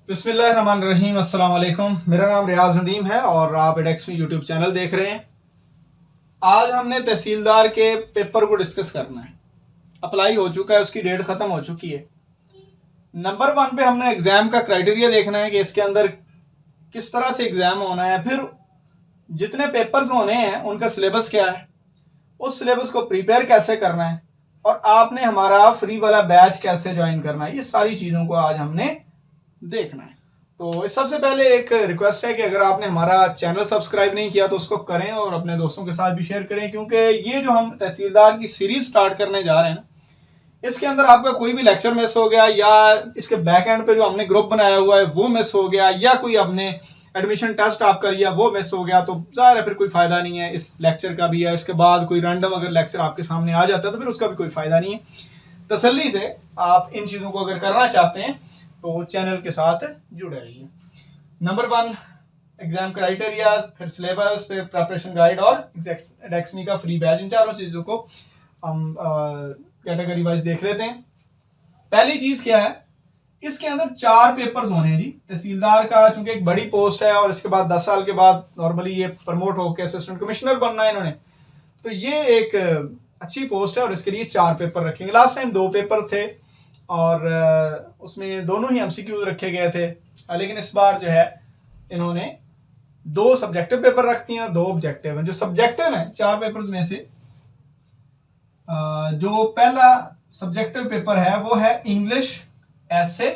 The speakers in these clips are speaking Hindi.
बिस्मिल्लाहिर्रहमानिर्रहीम। अस्सलाम वालेकुम। मेरा नाम रियाज नदीम है और आप एडेक्स में यूट्यूब चैनल देख रहे हैं। आज हमने तहसीलदार के पेपर को डिस्कस करना है। अप्लाई हो चुका है, उसकी डेट ख़त्म हो चुकी है। नंबर 1 पे हमने एग्ज़ाम का क्राइटेरिया देखना है कि इसके अंदर किस तरह से एग्ज़ाम होना है, फिर जितने पेपर्स होने हैं उनका सिलेबस क्या है, उस सिलेबस को प्रिपेयर कैसे करना है और आपने हमारा फ्री वाला बैच कैसे ज्वाइन करना है। ये सारी चीज़ों को आज हमने देखना है। तो इस सबसे पहले एक रिक्वेस्ट है कि अगर आपने हमारा चैनल सब्सक्राइब नहीं किया तो उसको करें और अपने दोस्तों के साथ भी शेयर करें, क्योंकि ये जो हम तहसीलदार की सीरीज स्टार्ट करने जा रहे हैं ना, इसके अंदर आपका कोई भी लेक्चर मिस हो गया या इसके बैक एंड पे जो हमने ग्रुप बनाया हुआ है वो मिस हो गया या कोई हमने एडमिशन टेस्ट आपका लिया वो मिस हो गया, तो जाहिर है फिर कोई फायदा नहीं है इस लेक्चर का भी, या इसके बाद कोई रैंडम अगर लेक्चर आपके सामने आ जाता है तो फिर उसका भी कोई फायदा नहीं है। तसल्ली से आप इन चीज़ों को अगर करना चाहते हैं तो चैनल के साथ जुड़े रहिए। नंबर 1 एग्जाम क्राइटेरिया, फिर सिलेबस, फिर प्रिपरेशन गाइड और एडेक्समी का फ्री बैच, इन चारों चीज़ों को हम कैटेगरी वाइज देख लेते हैं। पहली चीज़ क्या है, इसके अंदर 4 पेपर्स होने हैं जी। तहसीलदार का चूंकि एक बड़ी पोस्ट है और इसके बाद 10 साल के बाद नॉर्मली ये प्रमोट होकर असिस्टेंट कमिश्नर बनना है इन्होंने, तो ये एक अच्छी पोस्ट है और इसके लिए 4 पेपर रखेंगे। लास्ट टाइम 2 पेपर थे और उसमें दोनों ही एमसीक्यूज रखे गए थे, लेकिन इस बार जो है इन्होंने 2 सब्जेक्टिव पेपर रख दिए हैं, 2 ऑब्जेक्टिव हैं। जो सब्जेक्टिव हैं 4 पेपर्स में से जो पहला सब्जेक्टिव पेपर है वो है इंग्लिश, एसे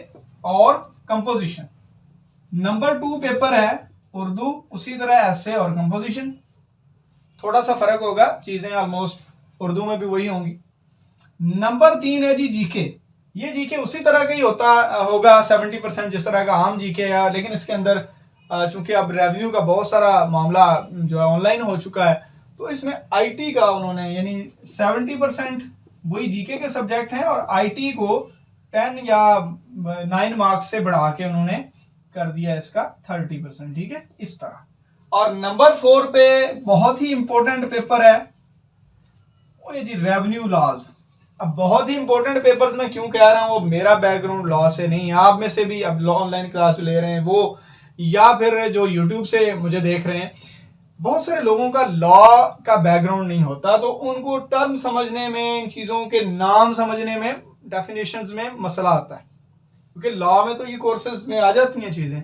और कंपोजिशन। नंबर 2 पेपर है उर्दू, उसी तरह एसे और कंपोजिशन। थोड़ा सा फर्क होगा, चीजें ऑलमोस्ट उर्दू में भी वही होंगी। नंबर 3 है जी जीके। ये जीके उसी तरह का ही होता होगा 70% जिस तरह का आम जीके है, लेकिन इसके अंदर चूंकि अब रेवेन्यू का बहुत सारा मामला जो है ऑनलाइन हो चुका है, तो इसमें आईटी का उन्होंने यानी 70% वही जीके के सब्जेक्ट हैं और आईटी को 10 या 9 मार्क्स से बढ़ा के उन्होंने कर दिया इसका 30%। ठीक है, इस तरह। और नंबर 4 पे बहुत ही इंपॉर्टेंट पेपर है वो ये जी रेवेन्यू लॉज। अब बहुत ही इंपॉर्टेंट पेपर्स में क्यों कह रहा हूं, वो मेरा बैकग्राउंड लॉ से नहीं है। आप में से भी अब लॉ ऑनलाइन क्लास ले रहे हैं वो, या फिर जो यूट्यूब से मुझे देख रहे हैं, बहुत सारे लोगों का लॉ का बैकग्राउंड नहीं होता, तो उनको टर्म समझने में, इन चीज़ों के नाम समझने में, डेफिनेशंस में मसला आता है, क्योंकि लॉ में तो ये कोर्सेज में आ जाती हैं चीज़ें।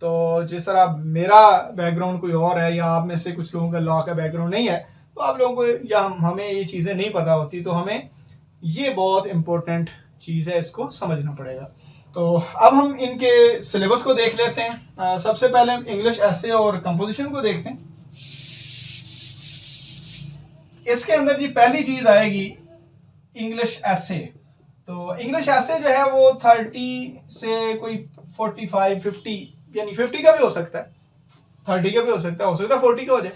तो जिस तरह मेरा बैकग्राउंड कोई और है या आप में से कुछ लोगों का लॉ का बैकग्राउंड नहीं है, तो आप लोगों को या हमें ये चीज़ें नहीं पता होती, तो हमें ये बहुत इंपॉर्टेंट चीज़ है, इसको समझना पड़ेगा। तो अब हम इनके सिलेबस को देख लेते हैं। सबसे पहले हम इंग्लिश, एसे और कंपोजिशन को देखते हैं। इसके अंदर जी पहली चीज आएगी इंग्लिश एसे। तो इंग्लिश एसे जो है वो 30 से कोई 45, 50, यानी 50 का भी हो सकता है, 30 का भी हो सकता है 40 का हो जाए।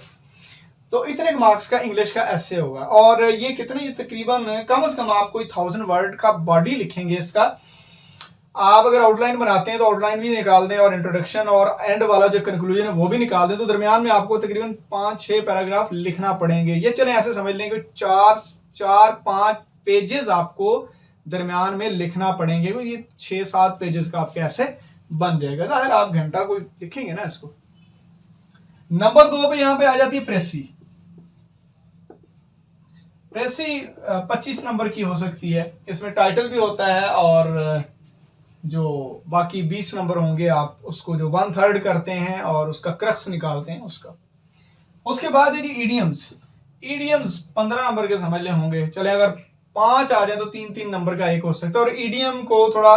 तो इतने मार्क्स का इंग्लिश का एसे होगा और ये कितने, तकरीबन कम से कम आप कोई 1000 वर्ड का बॉडी लिखेंगे इसका। आप अगर आउटलाइन बनाते हैं तो आउटलाइन भी निकाल दें और इंट्रोडक्शन और एंड वाला जो कंक्लूजन है वो भी निकाल दें, तो दरमियान में आपको तकरीबन 5-6 पैराग्राफ लिखना पड़ेंगे। ये चलें ऐसे समझ लें कि 4-5 पेजेस आपको दरमियान में लिखना पड़ेंगे। ये 6-7 पेजेस का आपके ऐसे बन जाएगा। जाहिर आप घंटा कोई लिखेंगे ना इसको। नंबर 2 पे यहाँ पे आ जाती है प्रेसी। प्रेसी 25 नंबर की हो सकती है, इसमें टाइटल भी होता है और जो बाकी 20 नंबर होंगे आप उसको जो 1/3 करते हैं और उसका क्रक्स निकालते हैं उसका। उसके बाद है ईडियम्स। ईडियम्स 15 नंबर के समझ ले होंगे, चले अगर 5 आ जाए तो 3-3 नंबर का एक हो सकता है। और ईडियम को थोड़ा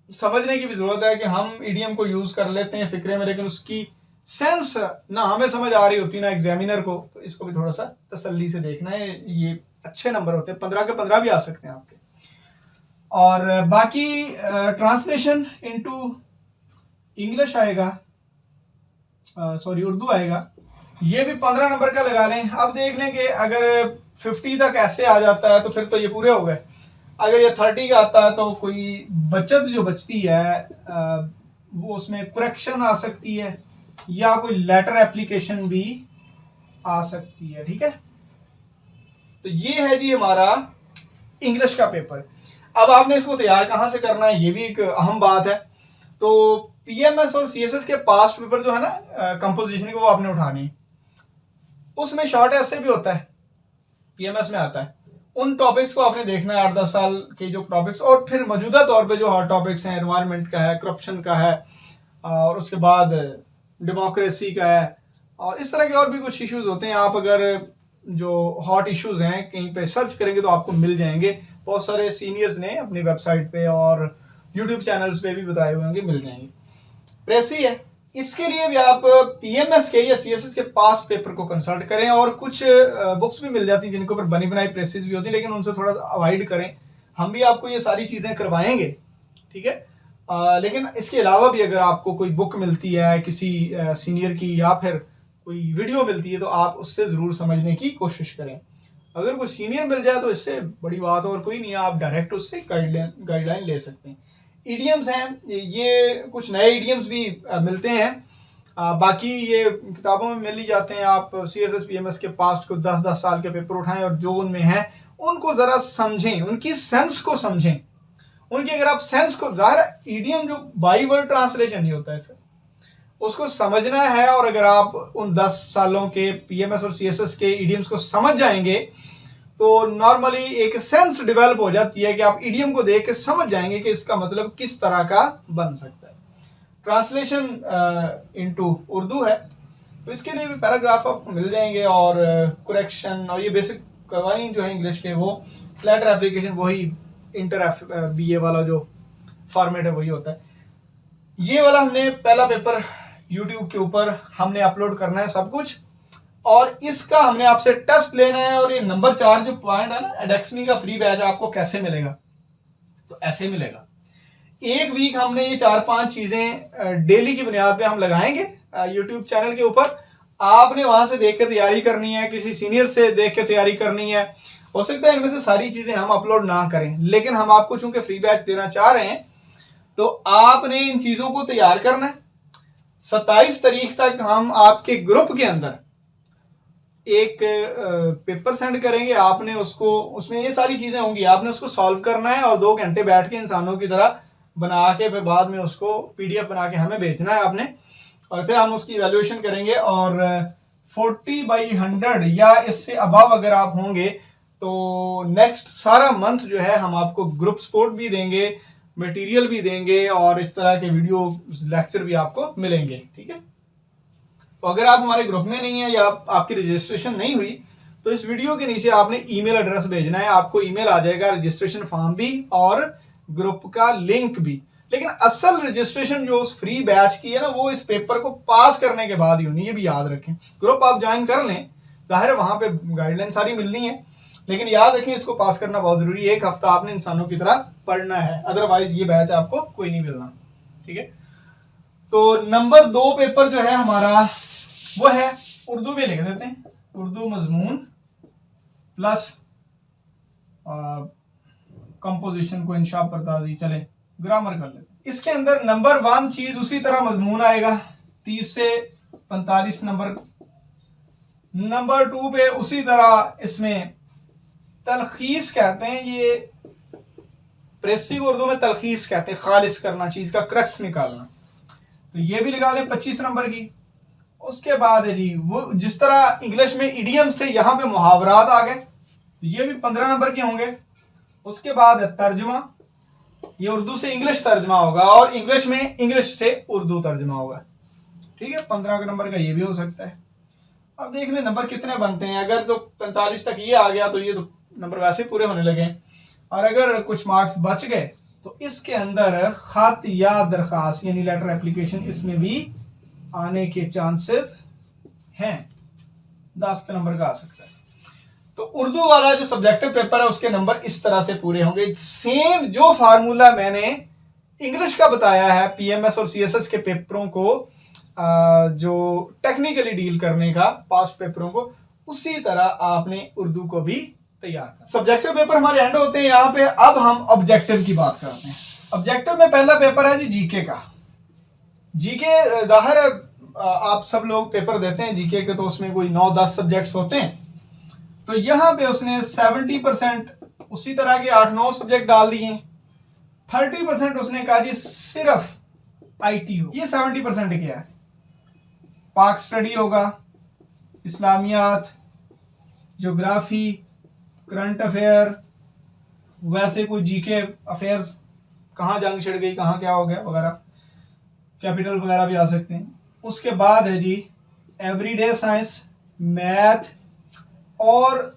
समझने की भी जरूरत है कि हम ईडियम को यूज कर लेते हैं फिक्रे में, लेकिन उसकी सेंस ना हमें समझ आ रही होती ना एग्जामिनर को, तो इसको भी थोड़ा सा तसल्ली से देखना है। ये अच्छे नंबर होते हैं, 15 के 15 भी आ सकते हैं आपके। और बाकी ट्रांसलेशन इनटू इंग्लिश आएगा, सॉरी उर्दू आएगा, ये भी 15 नंबर का लगा लें। अब देख लें कि अगर 50 तक ऐसे आ जाता है तो फिर तो ये पूरे हो गए। अगर ये 30 का आता है तो कोई बचत जो बचती है वो उसमें करेक्शन आ सकती है या कोई लेटर एप्लीकेशन भी आ सकती है। ठीक है, तो ये है जी हमारा इंग्लिश का पेपर। अब आपने इसको तैयार कहाँ से करना है, ये भी एक अहम बात है। तो पीएमएस और सीएसएस के पास्ट पेपर जो है ना कंपोजिशन के, वो आपने उठानी है। उसमें शॉर्ट ऐसे भी होता है, पीएमएस में आता है। उन टॉपिक्स को आपने देखना है, 8-10 साल के जो टॉपिक्स, और फिर मौजूदा तौर पे जो हॉट टॉपिक्स हैं, एनवायरनमेंट का है, करप्शन का है, और उसके बाद डेमोक्रेसी का है, और इस तरह के और भी कुछ इश्यूज होते हैं। आप अगर जो हॉट इश्यूज हैं कहीं पे सर्च करेंगे तो आपको मिल जाएंगे। बहुत सारे सीनियर्स ने अपनी वेबसाइट पे और यूट्यूब चैनल्स पे भी बताए हुए होंगे, मिल जाएंगे। प्रेसी है, इसके लिए भी आप पीएमएस के या सीएसएस के पास पेपर को कंसल्ट करें, और कुछ बुक्स भी मिल जाती हैं जिनके ऊपर बनी बनाई प्रेसेस भी होती है, लेकिन उनसे थोड़ा अवॉइड करें। हम भी आपको ये सारी चीज़ें करवाएंगे, ठीक है। लेकिन इसके अलावा भी अगर आपको कोई बुक मिलती है किसी सीनियर की, या फिर कोई वीडियो मिलती है, तो आप उससे ज़रूर समझने की कोशिश करें। अगर कोई सीनियर मिल जाए तो इससे बड़ी बात और कोई नहीं है, आप डायरेक्ट उससे गाइडलाइन ले सकते हैं। ईडीएम्स हैं, ये कुछ नए ईडीएम्स भी मिलते हैं, बाकी ये किताबों में मिल ही जाते हैं। आप सीएसएस पीएमएस के पास्ट को 10-10 साल के पेपर उठाएं और जो उनमें हैं उनको ज़रा समझें, उनकी सेंस को समझें। उनकी अगर आप सेंस को, ज़ाहिर ईडीएम जो बाई वर्ड ट्रांसलेशन नहीं होता है सर, उसको समझना है। और अगर आप उन 10 सालों के पीएमएस और सीएसएस के ईडीएम्स को समझ जाएंगे तो नॉर्मली एक सेंस डेवलप हो जाती है कि आप ईडीएम को देख के समझ जाएंगे कि इसका मतलब किस तरह का बन सकता है। ट्रांसलेशन इनटू उर्दू है, तो इसके लिए भी पैराग्राफ आपको मिल जाएंगे, और करेक्शन और ये बेसिक कवानीन जो है इंग्लिश के, वो लेटर एप्लीकेशन वही इंटर बीए वाला जो फॉर्मेट है वही होता है। ये वाला हमने पहला पेपर यूट्यूब के ऊपर हमने अपलोड करना है सब कुछ, और इसका हमने आपसे टेस्ट लेना है। और ये नंबर 4 जो पॉइंट है ना, एडेक्समी का फ्री बैच आपको कैसे मिलेगा, तो ऐसे मिलेगा। एक वीक हमने ये 4-5 चीजें डेली की बुनियाद पे हम लगाएंगे यूट्यूब चैनल के ऊपर। आपने वहां से देख के तैयारी करनी है, किसी सीनियर से देख के तैयारी करनी है। हो सकता है इनमें से सारी चीजें हम अपलोड ना करें, लेकिन हम आपको चूंकि फ्री बैच देना चाह रहे हैं, तो आपने इन चीजों को तैयार करना है। 27 तारीख तक हम आपके ग्रुप के अंदर एक पेपर सेंड करेंगे। आपने उसको, उसमें ये सारी चीजें होंगी, आपने उसको सॉल्व करना है और 2 घंटे बैठ के इंसानों की तरह बना के फिर बाद में उसको पीडीएफ बना के हमें भेजना है आपने, और फिर हम उसकी इवैल्यूएशन करेंगे। और 40/100 या इससे अबव अगर आप होंगे तो नेक्स्ट सारा मंथ जो है हम आपको ग्रुप सपोर्ट भी देंगे, मटेरियल भी देंगे, और इस तरह के वीडियो लेक्चर भी आपको मिलेंगे, ठीक है। तो अगर आप हमारे ग्रुप में नहीं है या आपकी रजिस्ट्रेशन नहीं हुई, तो इस वीडियो के नीचे आपने ईमेल एड्रेस भेजना है। आपको ईमेल आ जाएगा, रजिस्ट्रेशन फॉर्म भी और ग्रुप का लिंक भी। लेकिन असल रजिस्ट्रेशन जो उस फ्री बैच की है ना, वो इस पेपर को पास करने के बाद ही होनी है, ये भी याद रखें। ग्रुप आप ज्वाइन कर लें, जाहिर है वहां पे गाइडलाइन सारी मिलनी है, लेकिन याद रखें इसको पास करना बहुत जरूरी है। 1 हफ्ता आपने इंसानों की तरह पढ़ना है, अदरवाइज ये बैच आपको कोई नहीं मिलना, ठीक है। तो नंबर 2 पेपर जो है हमारा वो है, उर्दू में लिख देते हैं, उर्दू मजमून प्लस कंपोजिशन को इंशा परताजी, चले ग्रामर कर लेते। इसके अंदर नंबर 1 चीज उसी तरह मजमून आएगा 30 से 45 नंबर। नंबर 2 पे उसी तरह इसमें तलखीस कहते हैं, ये प्रेसी को उर्दू में तलखीस कहते हैं, खालिस करना, चीज का क्रक्स निकालना, तो ये भी लगा लें 25 नंबर की। उसके बाद है जी, वो जिस तरह इंग्लिश में इडियम्स थे, यहाँ पे मुहावरात आ गए, तो ये भी 15 नंबर के होंगे। उसके बाद है तर्जमा, ये उर्दू से इंग्लिश तर्जमा होगा, और इंग्लिश में इंग्लिश से उर्दू तर्जमा होगा, ठीक है। 15 नंबर का ये भी हो सकता है। अब देख लें नंबर कितने बनते हैं। अगर तो 45 तक ये आ गया तो ये तो नंबर वैसे पूरे होने लगे, और अगर कुछ मार्क्स बच गए तो इसके अंदर खत या दरखास्त यानी लेटर एप्लीकेशन, इसमें भी आने के चांसेस हैं, 10 का नंबर का आ सकता है। तो उर्दू वाला जो सब्जेक्टिव पेपर है उसके नंबर इस तरह से पूरे होंगे। सेम जो फार्मूला मैंने इंग्लिश का बताया है पीएमएस और सीएसएस के पेपरों को जो टेक्निकली डील करने का, पास्ट पेपरों को, उसी तरह आपने उर्दू को भी तैयार करना। सब्जेक्टिव पेपर हमारे एंड होते हैं यहाँ पे। अब हम ऑब्जेक्टिव की बात करते हैं। ऑब्जेक्टिव में पहला पेपर है जी जीके का। जीके जाहिर है आप सब लोग पेपर देते हैं जीके के, तो उसमें कोई 9-10 सब्जेक्ट्स होते हैं। तो यहाँ पे उसने 70% उसी तरह के 8-9 सब्जेक्ट डाल दिए। 30% उसने कहा जी सिर्फ IT हो, ये 70% क्या है, पाक स्टडी होगा, इस्लामियात, ज्योग्राफी, करंट अफेयर, वैसे कोई जीके अफेयर्स, कहाँ जंग छिड़ गई, कहाँ क्या हो गया वगैरह, कैपिटल वगैरह भी आ सकते हैं। उसके बाद है जी एवरीडे साइंस, मैथ और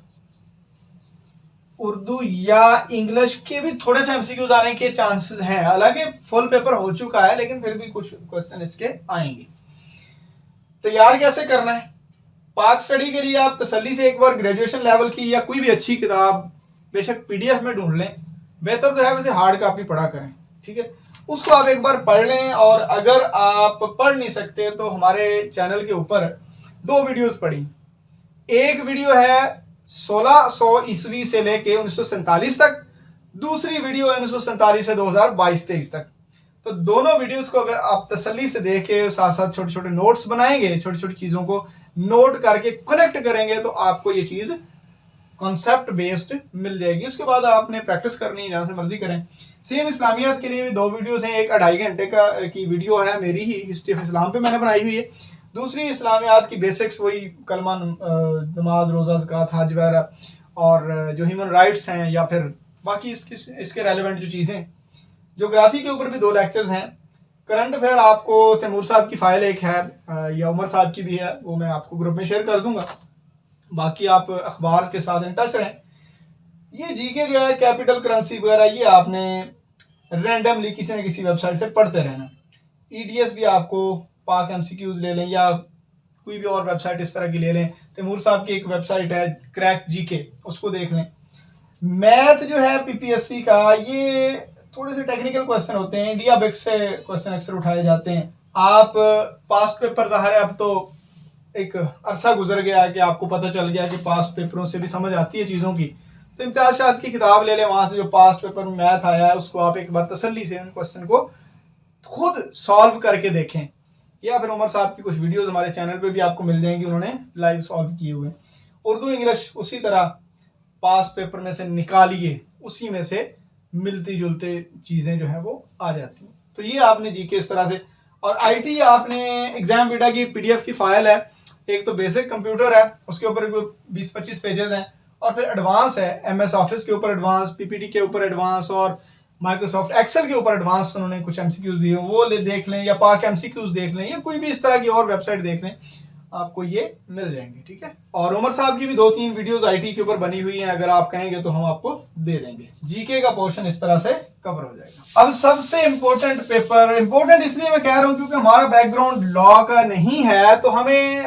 उर्दू या इंग्लिश के भी थोड़े से एमसीक्यूज आने के चांसेस हैं। हालांकि फुल पेपर हो चुका है लेकिन फिर भी कुछ क्वेश्चन इसके आएंगे। तैयार कैसे करना है? पाक स्टडी के लिए आप तसल्ली से एक बार ग्रेजुएशन लेवल की या कोई भी अच्छी किताब, बेशक पीडीएफ में ढूंढ लें, बेहतर तो है वैसे हार्ड कॉपी पढ़ा करें, ठीक है। उसको आप एक बार पढ़ लें, और अगर आप पढ़ नहीं सकते तो हमारे चैनल के ऊपर 2 वीडियोस पढ़ी। एक वीडियो है 1600 ईस्वी से लेके 1947 तक, दूसरी वीडियो है 1947 से 2022-23 तक। तो दोनों वीडियोस को अगर आप तसल्ली से देखे, साथ साथ छोटे छोटे नोट्स बनाएंगे, छोटी छोटी चीजों को नोट करके कनेक्ट करेंगे, तो आपको ये चीज कॉन्सेप्ट बेस्ड मिल जाएगी। उसके बाद आपने प्रैक्टिस करनी है, जहां से मर्जी करें। सेम इस्लामियात के लिए भी 2 वीडियोस हैं, एक 2.5 घंटे की वीडियो है मेरी ही, हिस्ट्री ऑफ इस्लाम पे मैंने बनाई हुई है। दूसरी इस्लामियात की बेसिक्स, वही कलमा, नमाज, रोजा, ज़कात, हज वगैरह, और जो ह्यूमन राइट्स हैं या फिर बाकी इसके रेलिवेंट जो चीज़ें। ज्योग्राफी के ऊपर भी 2 लेक्चर्स हैं। करंट अफेयर आपको तैमूर साहब की फाइल एक है, या उमर साहब की भी है, वो मैं आपको ग्रुप में शेयर कर दूंगा। बाकी आप अखबार के साथ इन टच रहें। ये जीके जो है, कैपिटल करेंसी वगैरह, ये आपने रैंडमली किसी न किसी वेबसाइट से पढ़ते रहना। ईडीएस भी आपको पाक एमसीक्यूज ले लें, या कोई भी और वेबसाइट इस तरह की ले लें। तैमूर साहब की एक वेबसाइट है क्रैक जीके, उसको देख लें। मैथ जो है पीपीएससी का, ये थोड़े से टेक्निकल क्वेश्चन होते हैं, इंडिया बिक्स से क्वेश्चन अक्सर उठाए जाते हैं। आप पास्ट पेपर, ज़ाहिर है अब तो एक अरसा गुजर गया है कि आपको पता चल गया कि पास्ट पेपरों से भी समझ आती है चीज़ों की, तो इम्तियाज शाद की किताब ले लें, वहां से जो पास्ट पेपर में मैथ आया है उसको आप एक बार तसल्ली से उन क्वेश्चन को खुद सॉल्व करके देखें। या फिर उमर साहब की कुछ वीडियोस हमारे चैनल पे भी आपको मिल जाएंगी, उन्होंने लाइव सॉल्व किए हुए। उर्दू इंग्लिश उसी तरह पास्ट पेपर में से निकालिए, उसी में से मिलती जुलती चीज़ें जो है वो आ जाती हैं। तो ये आपने जीके इस तरह से। और आईटी आपने एग्जाम बीटा की पीडीएफ की फाइल है, एक तो बेसिक कंप्यूटर है, उसके ऊपर 20-25 पेजेस हैं, और फिर एडवांस है, एमएस ऑफिस के ऊपर एडवांस, पीपीटी के ऊपर एडवांस, और माइक्रोसॉफ्ट एक्सेल के ऊपर एडवांस उन्होंने कुछ एमसीक्यूज दिए, वो देख लें, या पाक एमसीक्यूज देख लें, या कोई भी इस तरह की और वेबसाइट देख लें, आपको ये मिल जाएंगे, ठीक है। और उमर साहब की भी 2-3 वीडियोस आईटी के ऊपर बनी हुई हैं, अगर आप कहेंगे तो हम आपको दे देंगे। जीके का पोर्शन इस तरह से कवर हो जाएगा। अब सबसे इंपॉर्टेंट पेपर, इंपॉर्टेंट इसलिए मैं कह रहा हूं क्योंकि हमारा बैकग्राउंड लॉ का नहीं है, तो हमें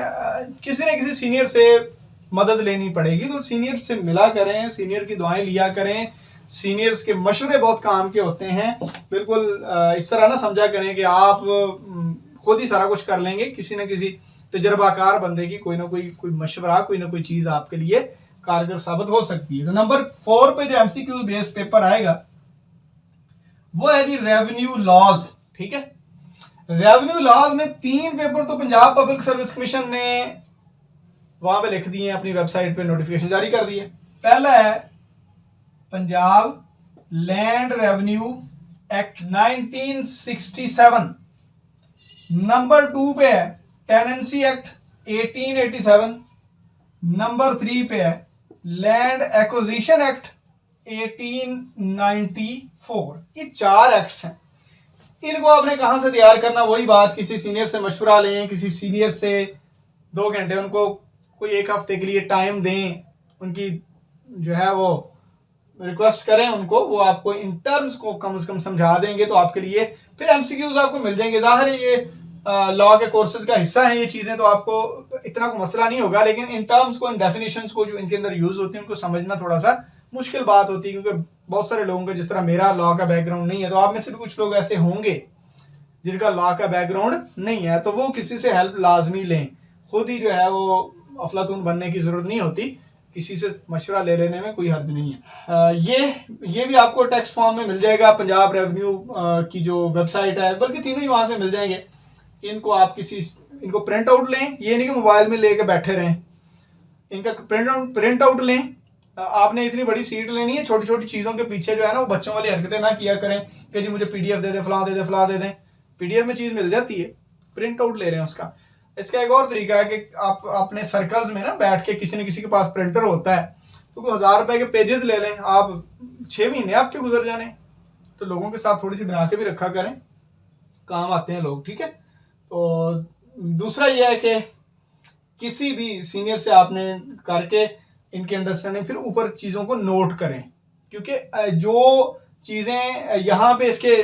किसी न किसी सीनियर से मदद लेनी पड़ेगी। तो सीनियर से मिला करें, सीनियर की दुआएं लिया करें, सीनियर्स के मशवरे बहुत काम के होते हैं। बिल्कुल इस तरह ना समझा करें कि आप खुद ही सारा कुछ कर लेंगे। किसी न किसी तजर्बाकार बंदे की कोई ना कोई मशवरा, कोई ना कोई चीज आपके लिए कारगर साबित हो सकती है। तो नंबर 4 पे जो एमसीक्यू बेस्ड पेपर आएगा वो है जी रेवेन्यू लॉज, ठीक है। रेवेन्यू लॉज में 3 पेपर तो पंजाब पब्लिक सर्विस कमीशन ने वहां पे लिख दिए, अपनी वेबसाइट पे नोटिफिकेशन जारी कर दिए। पहला है Punjab land revenue act 1967। Number 2 पे है टेनेंसी एक्ट 1887। नंबर 3 पे है लैंड एक्विजिशन एक्ट 1894। ये 4 एक्ट्स हैं। इनको आपने कहां से तैयार करना, वही बात, किसी सीनियर से मशवरा लें, किसी सीनियर से 2 घंटे उनको कोई 1 हफ्ते के लिए टाइम दें, उनकी जो है वो रिक्वेस्ट करें उनको, वो आपको इन टर्म्स को कम से कम समझा देंगे, तो आपके लिए फिर एमसीक्यूज आपको मिल जाएंगे। जाहिर है ये लॉ के कोर्सेज का हिस्सा है ये चीजें, तो आपको इतना कोई मसला नहीं होगा, लेकिन इन टर्म्स को, इन डेफिनेशंस को जो इनके अंदर यूज होती है उनको समझना थोड़ा सा मुश्किल बात होती है, क्योंकि बहुत सारे लोगों का, जिस तरह मेरा लॉ का बैकग्राउंड नहीं है, तो आप में से भी कुछ लोग ऐसे होंगे जिनका लॉ का बैकग्राउंड नहीं है, तो वो किसी से हेल्प लाजमी लें। खुद ही जो है वो अफलातून बनने की जरूरत नहीं होती, किसी से मशवरा ले लेने में कोई हर्ज नहीं है। ये भी आपको टेक्स्ट फॉर्म में मिल जाएगा, पंजाब रेवेन्यू की जो वेबसाइट है, बल्कि तीनों ही वहां से मिल जाएंगे। इनको आप इनको प्रिंट आउट लें, ये नहीं कि मोबाइल में लेके बैठे रहें, इनका प्रिंट आउट लें। आपने इतनी बड़ी सीट लेनी है, छोटी छोटी चीजों के पीछे जो है ना वो बच्चों वाली हरकतें ना किया करें कि जी मुझे पीडीएफ दे दे, फलां दे दे, फलां दे दें। PDF में चीज़ मिल जाती है, प्रिंट आउट ले रहे हैं उसका। इसका एक और तरीका है कि आप अपने सर्कल्स में ना बैठ के, किसी न किसी के पास प्रिंटर होता है, तो कोई 1000 रुपए के पेजेस ले लें आप, 6 महीने आपके गुजर जाने। तो लोगों के साथ थोड़ी सी बना के भी रखा करें, काम आते हैं लोग, ठीक है। तो दूसरा ये है कि किसी भी सीनियर से आपने करके इनकी अंडरस्टैंडिंग, फिर ऊपर चीज़ों को नोट करें, क्योंकि जो चीज़ें यहाँ पे इसके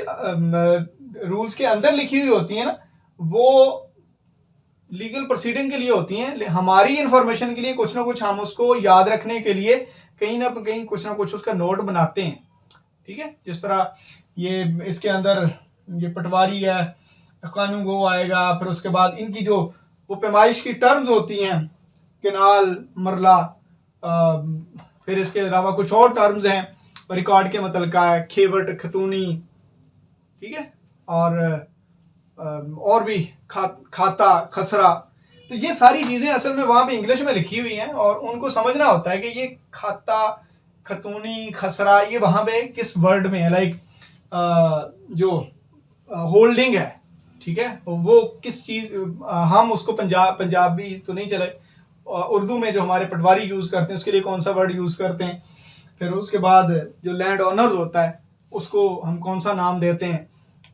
रूल्स के अंदर लिखी हुई होती हैं ना, वो लीगल प्रोसीडिंग के लिए होती हैं। हमारी इंफॉर्मेशन के लिए कुछ ना कुछ हम उसको याद रखने के लिए कहीं ना कहीं कुछ ना कुछ उसका नोट बनाते हैं, ठीक है। जिस तरह ये इसके अंदर ये पटवारी है, कानून गो आएगा, फिर उसके बाद इनकी जो वो पैमाइश की टर्म्स होती हैं, केनाल, मरला, फिर इसके अलावा कुछ और टर्म्स हैं, रिकॉर्ड के मुतलका है, खेवट, खतूनी, ठीक है, और भी खाता, खसरा। तो ये सारी चीज़ें असल में वहाँ पे इंग्लिश में लिखी हुई हैं और उनको समझना होता है कि ये खाता, खतूनी, खसरा ये वहाँ पे किस वर्ड में है, लाइक जो होल्डिंग है, ठीक है, वो किस चीज़, हम उसको पंजाबी तो नहीं चले, उर्दू में जो हमारे पटवारी यूज़ करते हैं उसके लिए कौन सा वर्ड यूज़ करते हैं, फिर उसके बाद जो लैंड ऑनर्स होता है उसको हम कौन सा नाम देते हैं,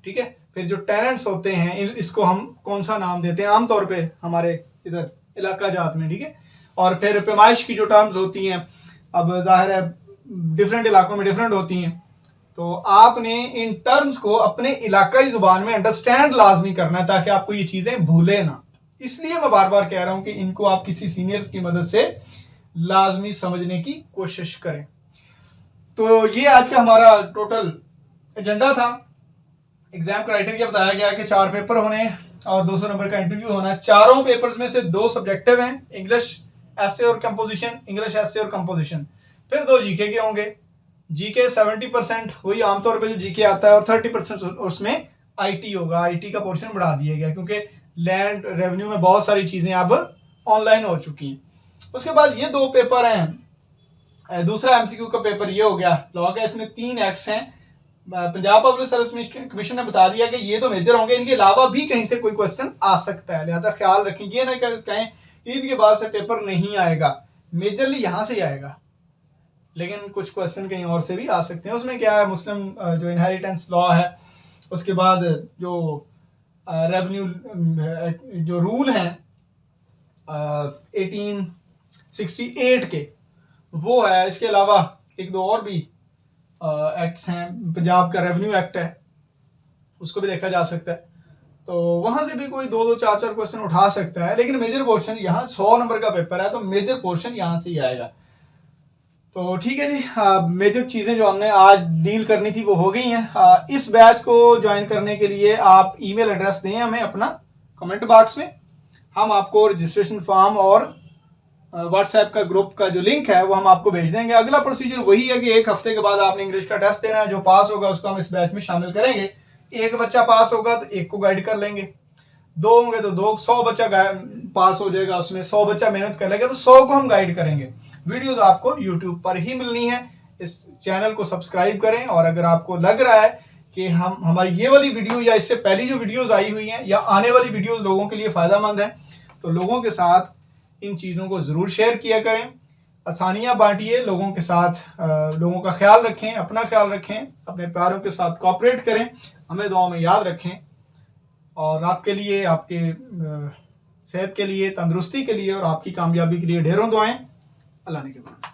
ठीक है, फिर जो टेनेंट्स होते हैं इसको हम कौन सा नाम देते हैं आमतौर पे हमारे इधर इलाका जात में, ठीक है। और फिर पैमाइश की जो टर्म्स होती हैं, अब जाहिर है डिफरेंट इलाकों में डिफरेंट होती हैं, तो आपने इन टर्म्स को अपने इलाकाई जुबान में अंडरस्टैंड लाजमी करना है ताकि आपको ये चीज़ें भूले ना। इसलिए मैं बार बार कह रहा हूं कि इनको आप किसी सीनियर्स की मदद से लाजमी समझने की कोशिश करें। तो ये आज का हमारा टोटल एजेंडा था। एग्जाम क्राइटेरिया बताया गया कि 4 पेपर होने और 200 नंबर का इंटरव्यू होना। चारों पेपर्स में से 2 सब्जेक्टिव हैं, इंग्लिश एसे और कंपोजिशन, इंग्लिश एसे और कंपोजिशन, फिर 2 जीके के होंगे। जीके 70% वही आमतौर पे जो जीके आता है और 30% उसमें आईटी होगा। आईटी का पोर्शन बढ़ा दिया गया क्योंकि लैंड रेवेन्यू में बहुत सारी चीजें अब ऑनलाइन हो चुकी हैं। उसके बाद ये 2 पेपर हैं। दूसरा एमसीक्यू का पेपर ये हो गया लॉ का, इसमें 3 एक्ट्स हैं। पंजाब पब्लिक सर्विस कमीशन ने बता दिया कि ये तो मेजर होंगे, इनके अलावा भी कहीं से कोई क्वेश्चन आ सकता है, लिहाजा ख्याल रखें, ये ना कहें कि इनके बाद से पेपर नहीं आएगा, मेजरली यहाँ से ही आएगा, लेकिन कुछ क्वेश्चन कहीं और से भी आ सकते हैं। उसमें क्या है, मुस्लिम जो इनहेरिटेंस लॉ है, उसके बाद जो रेवेन्यू जो रूल हैं 1868 के वो है। इसके अलावा 1-2 और भी एक्ट्स हैं, पंजाब का रेवेन्यू एक्ट है, उसको भी देखा जा सकता है। तो वहां से भी कोई 2-2, 4-4 क्वेश्चन उठा सकता है, लेकिन मेजर पोर्शन यहाँ 100 नंबर का पेपर है तो मेजर पोर्शन यहाँ से ही आएगा। तो ठीक है जी, मेजर चीज़ें जो हमने आज डील करनी थी वो हो गई हैं। इस बैच को ज्वाइन करने के लिए आप ईमेल एड्रेस दें हमें अपना कमेंट बॉक्स में, हम आपको रजिस्ट्रेशन फॉर्म और व्हाट्सएप का ग्रुप का जो लिंक है वो हम आपको भेज देंगे। अगला प्रोसीजर वही है कि 1 हफ्ते के बाद आपने इंग्लिश का टेस्ट देना है, जो पास होगा उसको हम इस बैच में शामिल करेंगे। 1 बच्चा पास होगा तो 1 को गाइड कर लेंगे, 2 होंगे तो 2, 100 बच्चा पास हो जाएगा, उसमें 100 बच्चा मेहनत कर लेगा तो 100 को हम गाइड करेंगे। वीडियोस आपको यूट्यूब पर ही मिलनी है। इस चैनल को सब्सक्राइब करें, और अगर आपको लग रहा है कि हमारी ये वाली वीडियो या इससे पहली जो वीडियोस आई हुई हैं या आने वाली वीडियोस लोगों के लिए फ़ायदेमंद है, तो लोगों के साथ इन चीज़ों को ज़रूर शेयर किया करें, आसानियाँ बांटिए लोगों के साथ, लोगों का ख्याल रखें, अपना ख्याल रखें, अपने प्यारों के साथ कोऑपरेट करें, हमें दुआओं में याद रखें। और आपके लिए, आपके सेहत के लिए, तंदुरुस्ती के लिए और आपकी कामयाबी के लिए ढेरों दुआएं। अल्लाह ने के बाद।